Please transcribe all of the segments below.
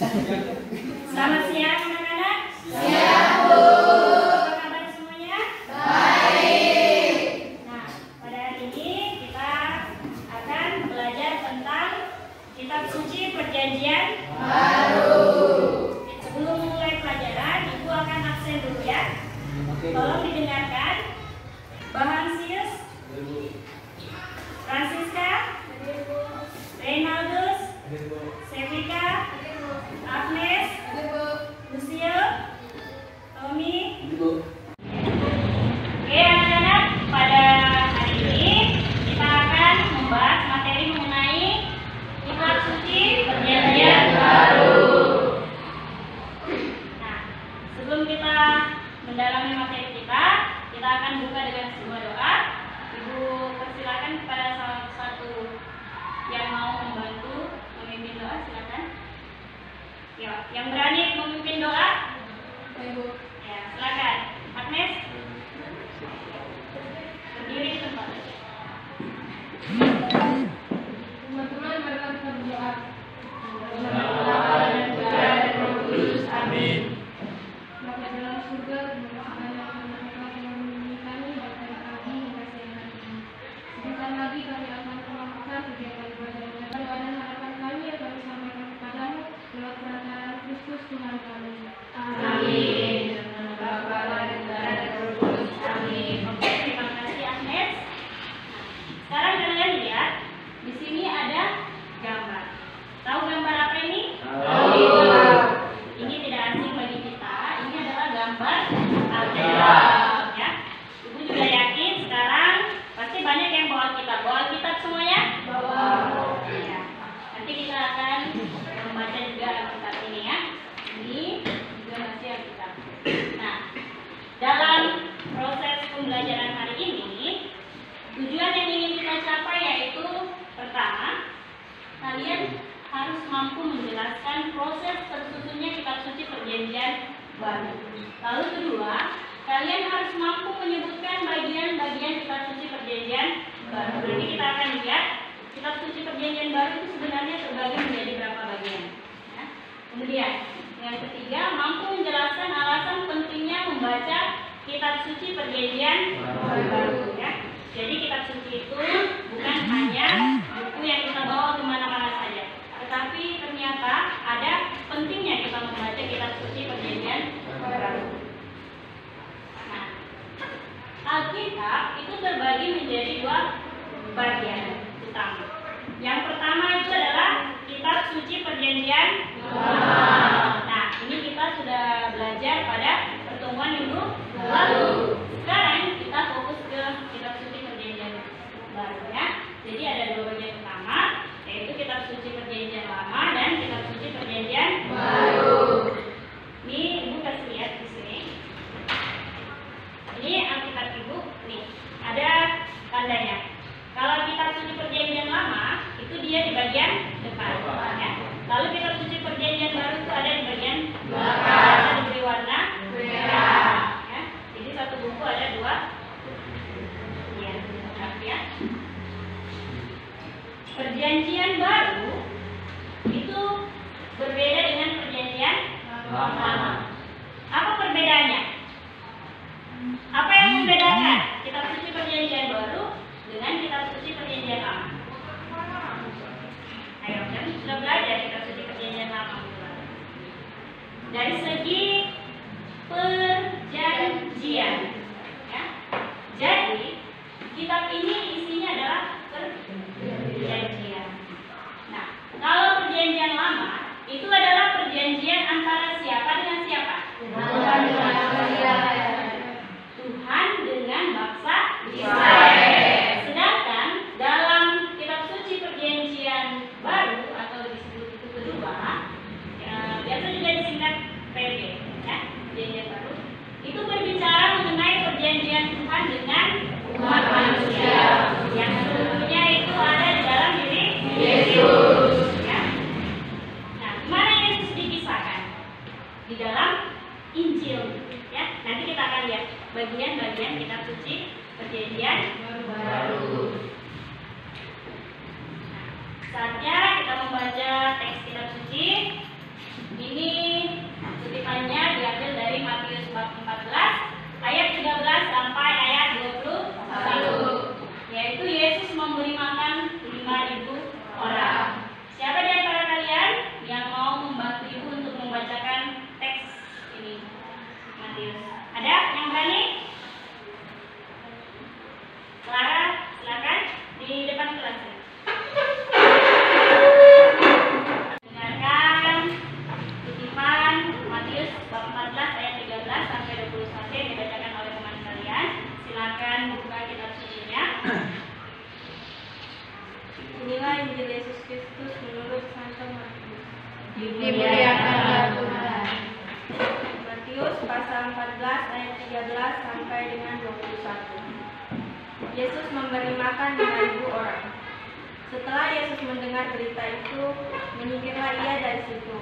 Selamat siang anak-anak. Siang, Bu. Apa kabar semuanya? Baik. Nah, pada hari ini kita akan belajar tentang kitab suci perjanjian baru. Sebelum mulai pelajaran, Ibu akan absen dulu ya. Tolong didengarkan. Bahansius, Francisca, Reynaldus, Sevika, Agnes, Lucio, Tommy. Oke anak-anak, pada hari ini kita akan membahas materi mengenai kitab suci perjanjian baru. Nah, sebelum kita mendalami materi kita akan buka dengan sebuah doa. Ibu persilakan kepada salah satu yang mau membantu memimpin doa, silakan. Ya, yang berani memimpin doa? Ibu. Ya, silakan. Agnes. Berdiri di tempat. Teman-teman, marilah kita berdoa. Amin. Bapa dalam surga, terima kasih banyak karena Engkau telah melindungi kami dari pagi hingga siang hari ini. Sebentar lagi kami akan melakukan kegiatan ibadah doa dan harapan kami yang kami sampaikan kepadamu lewat perantaraan Kristus Tuhan kami. Amin. Bapa dan Putra dan Roh Kudus. Amin. Oke, terima kasih Agnes. Sekarang kalian lihat, di sini ada gambar. Tahu gambar apa ini? Ini tidak asing bagi kita. Ini adalah gambar Alkitab. Ya. Ibu juga yakin sekarang pasti banyak yang bawa kitab. Bawa kitab semuanya? Bawa. Ya. Nanti kita akan membaca juga Alkitab ini ya. Ini juga masih Alkitab. Nah, dalam proses pembelajaran hari ini, tujuan yang ingin kita capai yaitu pertama, kalian harus mampu menjelaskan proses tersusunnya kitab suci perjanjian baru. Lalu kedua, kalian harus mampu menyebutkan bagian-bagian kitab suci perjanjian baru. Nanti kita akan lihat kitab suci perjanjian baru itu sebenarnya terbagi menjadi berapa bagian. Ya. Kemudian yang ketiga, mampu menjelaskan alasan pentingnya membaca kitab suci perjanjian baru. Ya. Jadi kitab suci itu bukan hanya buku yang kita bawa kemana-mana saja, tetapi ternyata ada pentingnya kita membaca kitab suci perjanjian baru. Nah, Alkitab itu terbagi menjadi dua bagian utama. Yang pertama itu adalah kitab suci perjanjian lama. Nah, ini kita sudah belajar pada pertemuan minggu lalu. Sekarang kita fokus ke kitab suci perjanjian baru ya. Jadi ada dua bagian utama, yaitu kitab suci perjanjian lama dan kitab suci perjanjian baru. Ini Ibu kasih lihat di sini. Ini Alkitab Ibu, nih ada tandanya. Kalau kitab suci perjanjian lama itu dia di bagian depan, ya. Lalu kitab suci perjanjian baru itu ada di bagian belakang, ada diberi warna merah. Ya. Jadi satu buku ada dua. Ya. Perjanjian baru itu berbeda dengan perjanjian lama. Apa perbedaannya? Apa yang membedakan kitab suci perjanjian baru dengan kitab suci perjanjian lama? Ayo, kan sudah belajar kitab suci perjanjian lama. Dari segi perjanjian, ya. Jadi kitab ini isinya adalah perjanjian. Nah, kalau perjanjian lama itu adalah perjanjian antara siapa dengan siapa? Tuhan dengan bangsa Israel. Sedangkan dalam kitab suci perjanjian baru atau disebut itu kedua, ya, biasa juga disingkat PB, ya, perjanjian baru. Itu berbicara mengenai perjanjian Tuhan dengan umat manusia yang seluruhnya itu ada di dalam diri Yesus. Ya. Nah, mana Yesus dikisahkan? Di dalam Injil. Ya, nanti kita akan lihat bagian-bagian kitab suci perjanjian baru. Nah, saatnya kita membaca teks kitab suci. 21 yang dibacakan oleh teman kalian. Silakan buka kitab sucinya. Inilah Injil Yesus Kristus menurut Santo Matius. Dimuliakanlah Tuhan. Matius pasal 14 ayat 13 sampai dengan 21. Yesus memberi makan 5.000 orang. Setelah Yesus mendengar berita itu, menyingkirlah ia dari situ.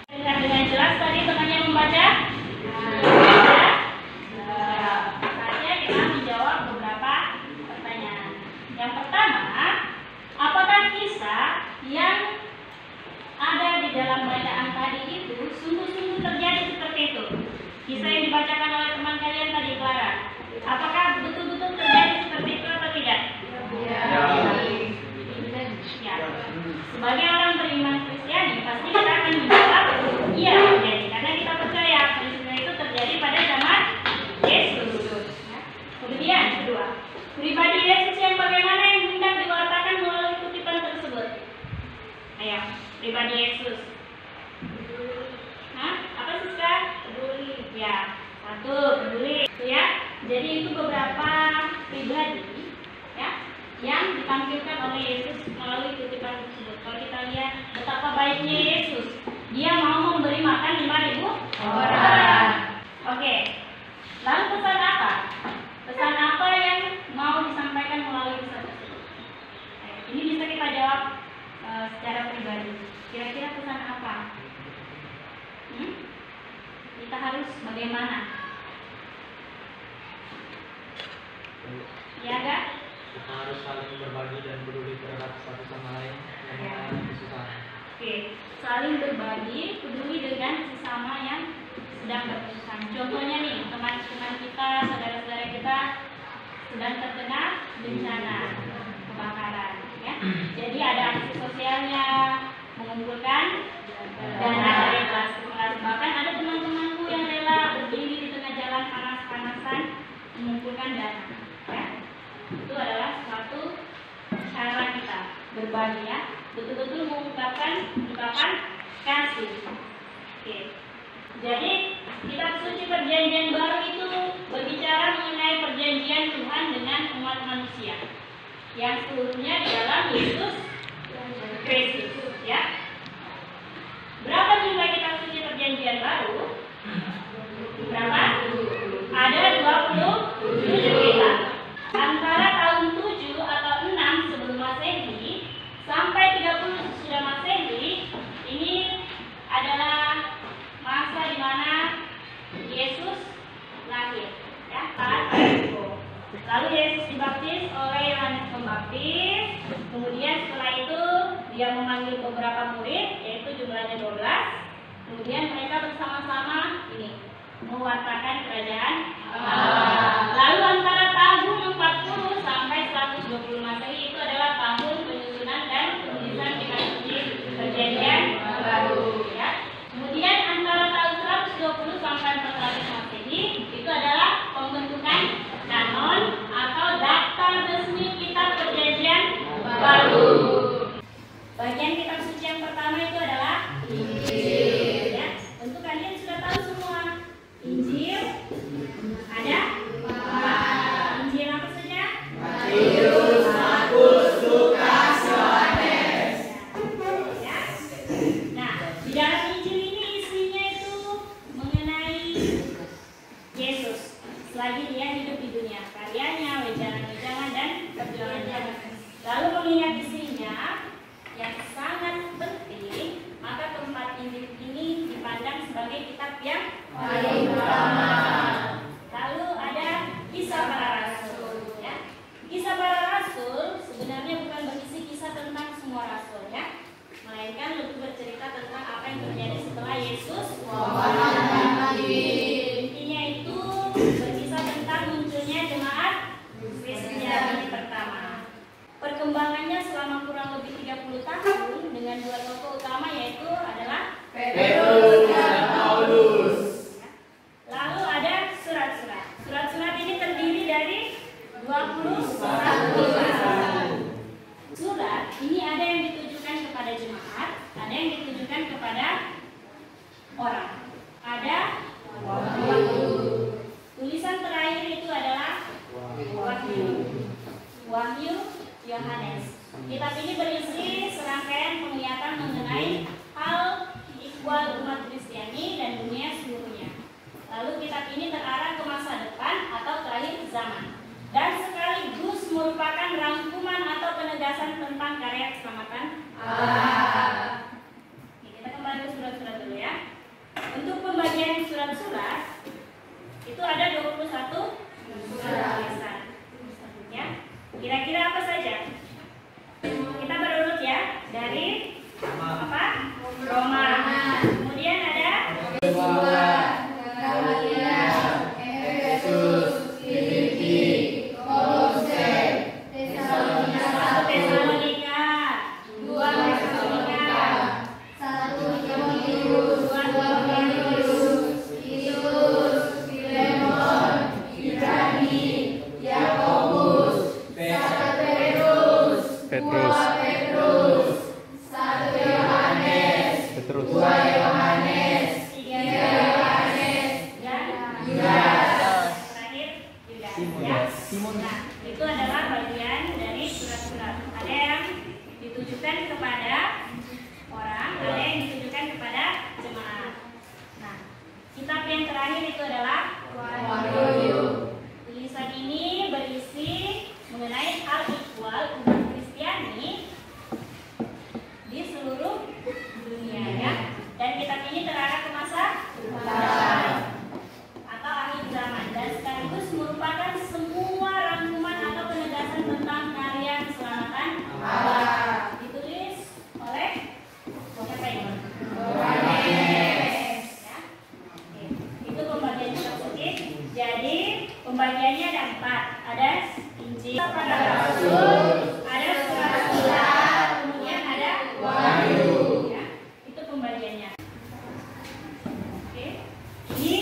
Dengar dengan jelas tadi temannya membaca? Saatnya kita menjawab beberapa pertanyaan. Yang pertama, apakah kisah yang ada di dalam bacaan tadi itu sungguh-sungguh terjadi seperti itu? Kisah yang dibacakan oleh teman kalian tadi, Clara. Apakah betul-betul terjadi seperti itu atau tidak? Ya. Sebagai orang beriman Kristiani, pasti kita akan menjawab iya terjadi, karena kita percaya peristiwa itu terjadi pada zaman Yesus. Ya. Kemudian kedua, pribadi Yesus yang bagaimana yang hendak diwartakan melalui kutipan tersebut? Ayo, pribadi Yesus. Hah? Apa sih, Kak? Peduli. Ya, satu, peduli. Itu ya. Jadi itu beberapa pribadi ya yang ditampilkan oleh Yesus melalui kutipan tersebut. Kalau kita lihat betapa baiknya Yesus, dia mau memberi makan 5.000 orang. Oke. Lalu pesan apa? Pesan apa yang mau disampaikan melalui kisah tersebut? Ini bisa kita jawab secara pribadi. Kira-kira pesan apa? Kita harus bagaimana? Ya, Kak? Kita harus saling berbagi dan peduli terhadap satu sama lain yang mengalami kesusahan. Oke, saling berbagi, peduli dengan sesama yang sedang berkesusahan. Contohnya nih, teman-teman kita, saudara-saudara kita sedang terkena bencana kebakaran, ya. Jadi ada aksi sosialnya, mengumpulkan dana dari kelas ke kelas. Bahkan ada teman-temanku yang rela berdiri di tengah jalan panas-panasan mengumpulkan dana. Ya. Itu adalah suatu cara kita berbagi, ya, betul-betul mengungkapkan kasih. Oke. Jadi kitab suci perjanjian baru itu berbicara mengenai perjanjian Tuhan dengan umat manusia yang seluruhnya di dalam Yesus Kristus, ya. Berapa jumlah kitab suci perjanjian baru? Berapa? Ada 27 kitab. Antara tahun 7 atau 6 sebelum Masehi sampai 30 sesudah Masehi, ini adalah masa di mana Yesus lahir, ya, saat itu. Lalu Yesus dibaptis oleh Yohanes Pembaptis. Kemudian setelah itu dia memanggil beberapa murid, yaitu jumlahnya 12. Kemudian mereka bersama-sama ini mewartakan kerajaan Allah. Lalu antara tahun 40 sampai 120 Masehi itu adalah tahun penyusunan dan penulisan kitab suci perjanjian baru, ya. Kemudian antara tahun 120 sampai 400 Masehi itu adalah pembentukan kanon atau daftar resmi kitab perjanjian baru. Bagian kitab suci yang pertama itu adalah Injil, ya. Tentu kalian sudah tahu semua. Injil ada Injil apa saja? Matius, Markus, Lukas, Yohanes. Ya. Nah, di dalam Injil ini isinya itu mengenai Yesus selagi dia hidup di dunia, karyanya, wejangan-wejangan dan perjuangannya. Lalu mengingat isinya yang sangat penting, maka keempat Injil ini dipandang sebagai kitab yang paling utama. Lalu ada kisah para rasul, ya. Kisah para rasul sebenarnya bukan berisi kisah tentang semua rasul, ya, melainkan lebih bercerita tentang apa yang terjadi setelah Yesus intinya itu berkisah tentang munculnya jemaat Kristiani pertama. Perkembangannya selama kurang lebih 30 tahun dengan dua tokoh utama, yaitu adalah Petrus dan Paulus. Lalu ada surat-surat. Surat-surat ini terdiri dari 21 surat. Ini ada yang ditujukan kepada jemaat, ada yang ditujukan kepada orang. Ada kitab ini terarah ke masa depan atau ke akhir zaman, dan sekaligus merupakan rangkuman atau penegasan tentang karya keselamatan Allah. Kita kembali ke surat-surat dulu ya. Untuk pembagian surat-surat itu ada 21 surat tulisan. Ya. Kira-kira apa saja? Kita berurut ya, dari apa? Roma. Kemudian ada itu adalah bagian dari surat-surat. Ada yang ditujukan kepada orang, ada yang ditujukan kepada jemaat. Nah, kitab yang terakhir itu adalah Wahyu. Tulisan ini berisi mengenai hal ikhwal umat Kristiani di seluruh dunia ya. Dan kitab ini terarah ke masa depan atau akhir zaman, dan sekaligus merupakan semua rangkuman atau penegasan tentang karya keselamatan Allah. Ditulis oleh siapa ini? Yohanes. Ya. Oke. Itu pembagian kitab suci. Jadi pembagiannya ada 4. Ada Injil, para Rasul, ada surat-surat, kemudian ada Wahyu. Ya. Itu pembagiannya. Oke. Ini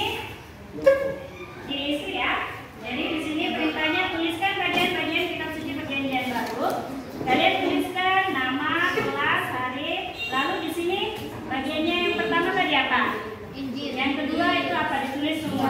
diisi ya. Jadi di sini perintahnya tuliskan bagian-bagian kitab suci perjanjian baru. Kalian tuliskan nama, kelas, hari. Lalu di sini bagiannya yang pertama tadi apa? Injil. Yang kedua itu apa? Ditulis semua.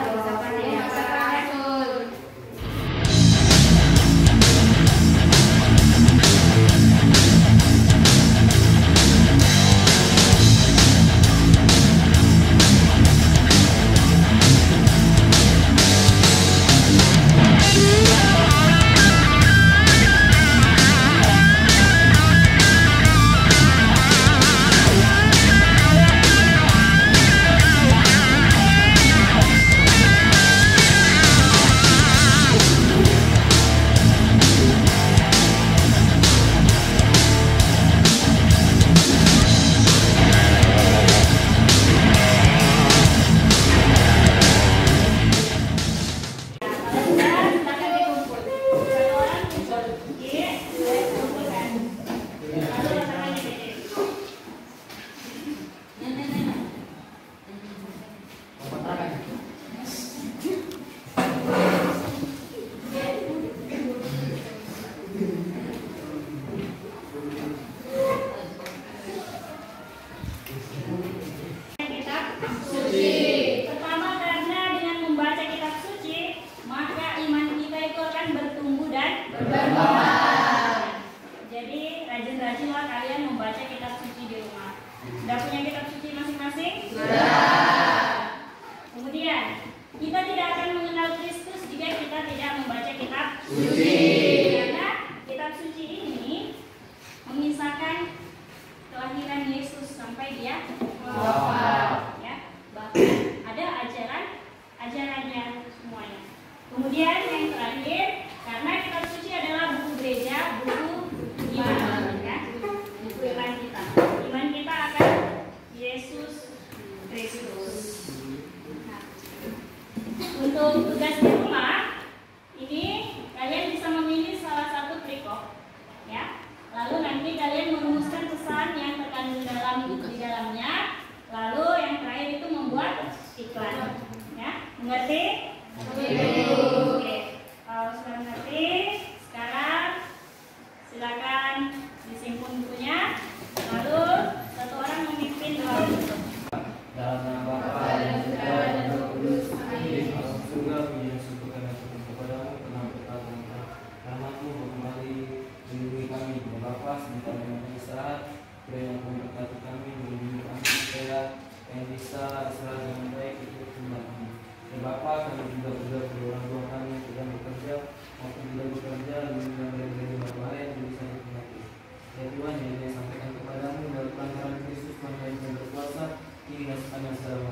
Pertama, karena dengan membaca kitab suci, maka iman kita itu akan bertumbuh dan berkembang. Jadi rajin-rajinlah kalian membaca kitab suci di rumah. Sudah punya kitab suci masing-masing? Sudah. Kemudian, kita tidak akan mengenal Kristus jika kita tidak membaca kitab suci. Karena kitab suci ini mengisahkan kelahiran Yesus sampai dia wafat. Ya, bahkan ada ajarannya semuanya. Kemudian yang terakhir, karena kitab suci adalah buku gereja, buku iman, ya, buku iman kita. Iman kita akan Yesus Kristus. Nah, untuk tugas di rumah ini kalian bisa memilih salah satu perikop, ya. Lalu nanti kalian merumuskan pesan yang terkandung di dalamnya. Lalu yang terakhir itu membuat iklan, ya. Mengerti? Oke. Kalau sudah mengerti, sekarang silakan disimpul bukunya. Lalu satu orang memimpin doa penutup. Dalam nama Bapa dan Putra dan Roh Kudus. Amin. Alam surga, puji dan syukur kami aturkan kepadamu, karena berkat rahmat-Mu kembali melindungi kami. Bapa, sebentar dengan istirahat, kiranya Kau memberkati kami, melindungi kami supaya yang bisa istirahat dengan baik itu kembali. Dan Bapa, kami juga berdoa kedua orang tua kami yang sedang bekerja maupun tidak bekerja, lindungi mereka dari bahaya yang bisa penyakit. Ya Tuhan, yang saya sampaikan kepadamu dalam pelanggaran Kristus Tuhan kami yang berkuasa, ini sepanjang segala